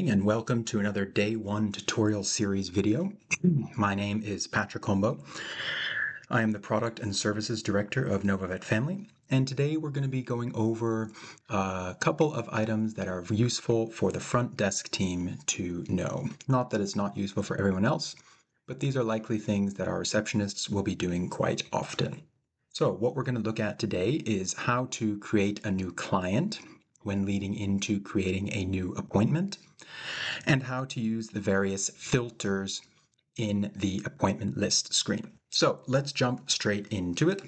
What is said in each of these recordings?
morning and welcome to another day one tutorial series video. My name is Patrick Hombo. I am the Product and Services Director of NovaVet Family, and today we're going to be going over a couple of items that are useful for the front desk team to know. Not that it's not useful for everyone else, but these are likely things that our receptionists will be doing quite often. So what we're going to look at today is how to create a new client when leading into creating a new appointment, and how to use the various filters in the appointment list screen. So let's jump straight into it.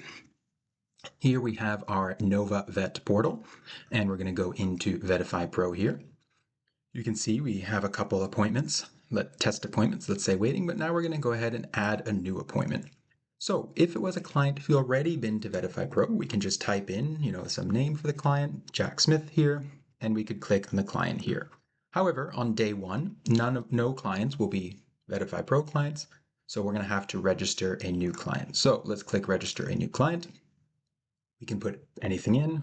Here we have our NovaVet portal, and we're going to go into VetifyPro here. You can see we have a couple appointments, test appointments, let's say waiting, but now we're going to go ahead and add a new appointment. So if it was a client who already been to VetifyPro, we can just type in, some name for the client, Jack Smith here, and we could click on the client here. However, on day one, no clients will be VetifyPro clients, so we're going to have to register a new client. So let's click register a new client. We can put anything in.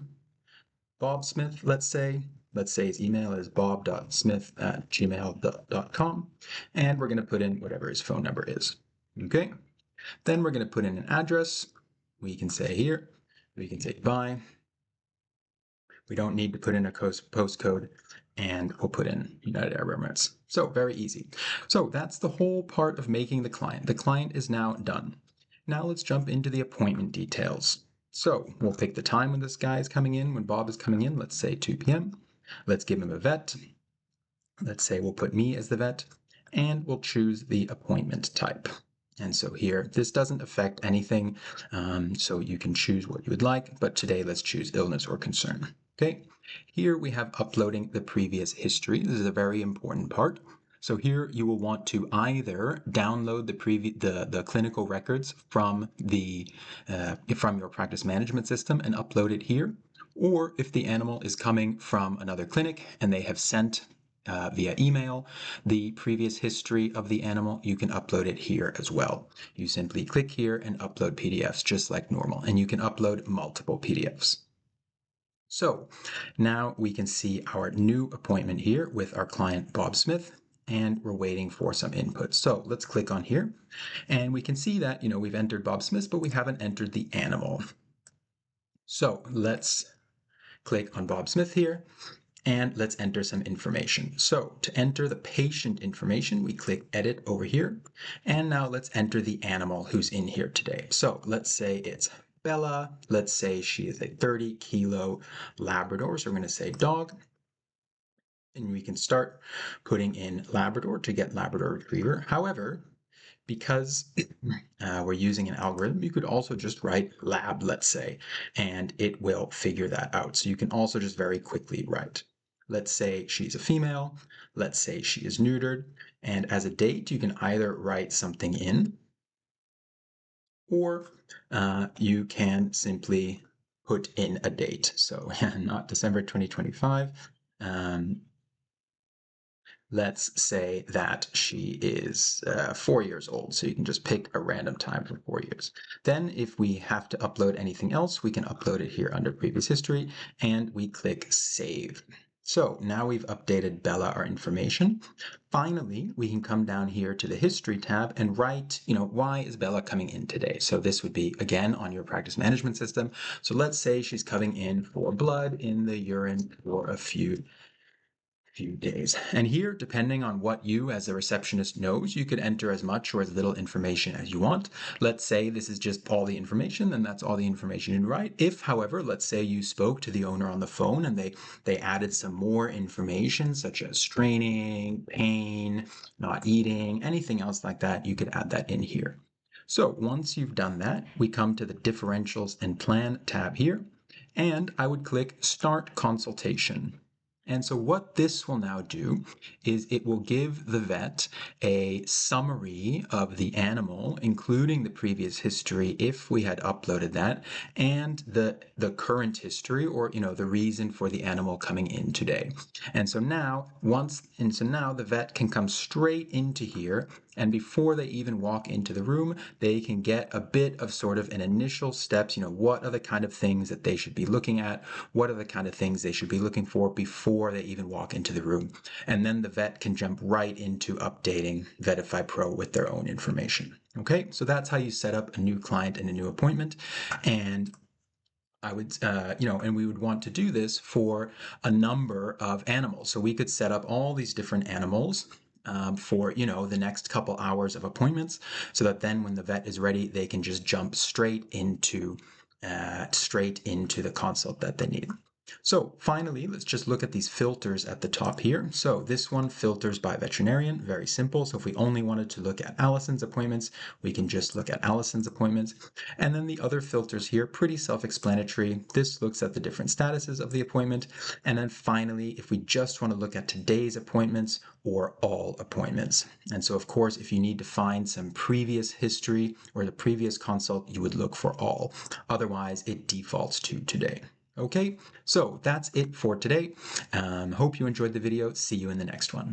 Bob Smith, let's say his email is bob.smith@gmail.com, and we're going to put in whatever his phone number is. Okay. Then we're going to put in an address. We can say here, we can say bye. We don't need to put in a postcode, and we'll put in United Arab Emirates. So very easy. So that's the whole part of making the client. The client is now done. Now let's jump into the appointment details. So we'll pick the time when this guy is coming in, when Bob is coming in, let's say 2 p.m. Let's give him a vet. Let's say we'll put me as the vet, and we'll choose the appointment type. And so here, this doesn't affect anything, so you can choose what you would like, but today let's choose illness or concern. Okay, here we have uploading the previous history. This is a very important part. So here you will want to either download the clinical records from your practice management system and upload it here, or if the animal is coming from another clinic and they have sent via email the previous history of the animal, you can upload it here as well. You simply click here and upload PDFs just like normal, and you can upload multiple PDFs. So now we can see our new appointment here with our client Bob Smith, and we're waiting for some input. So let's click on here, and we can see that we've entered Bob Smith, but we haven't entered the animal. So let's click on Bob Smith here, and let's enter some information. So to enter the patient information, we click edit over here. And now let's enter the animal who's in here today. So let's say it's Bella. Let's say she is a 30-kilo Labrador. So we're going to say dog. And we can start putting in Labrador to get Labrador Retriever. However, because we're using an algorithm, you could also just write lab, let's say, and it will figure that out. So you can also just very quickly write. Let's say she's a female. Let's say she is neutered. And as a date, you can either write something in, or you can simply put in a date. So not December 2025. Let's say that she is 4 years old, so you can just pick a random time for 4 years. Then if we have to upload anything else, we can upload it here under previous history, and we click save. So now we've updated Bella our information. Finally, we can come down here to the history tab and write, why is Bella coming in today? So this would be, again, on your practice management system. So let's say she's coming in for blood in the urine for a few days. And here, depending on what you as a receptionist knows, you could enter as much or as little information as you want. Let's say this is just all the information, then that's all the information you write. If, however, let's say you spoke to the owner on the phone and they added some more information, such as straining, pain, not eating, anything else like that, you could add that in here. So once you've done that, we come to the differentials and plan tab here, and I would click start consultation. And so what this will now do is it will give the vet a summary of the animal, including the previous history if we had uploaded that, and the current history, or the reason for the animal coming in today. And so now the vet can come straight into here And before they even walk into the room, they can get a bit of sort of an initial steps, what are the kind of things that they should be looking at? What are the kind of things they should be looking for before they even walk into the room? And then the vet can jump right into updating VetifyPro with their own information. Okay, so that's how you set up a new client and a new appointment. And I would, and we would want to do this for a number of animals. So we could set up all these different animals for, the next couple hours of appointments, so that then when the vet is ready, they can just jump straight into the consult that they need. So finally, let's just look at these filters at the top here. So this one filters by veterinarian, very simple. So if we only wanted to look at Allison's appointments, we can just look at Allison's appointments. And then the other filters here, pretty self-explanatory. This looks at the different statuses of the appointment. And then finally, if we just want to look at today's appointments or all appointments. And so of course, if you need to find some previous history or the previous consult, you would look for all. Otherwise, it defaults to today. Okay, so that's it for today. Hope you enjoyed the video. See you in the next one.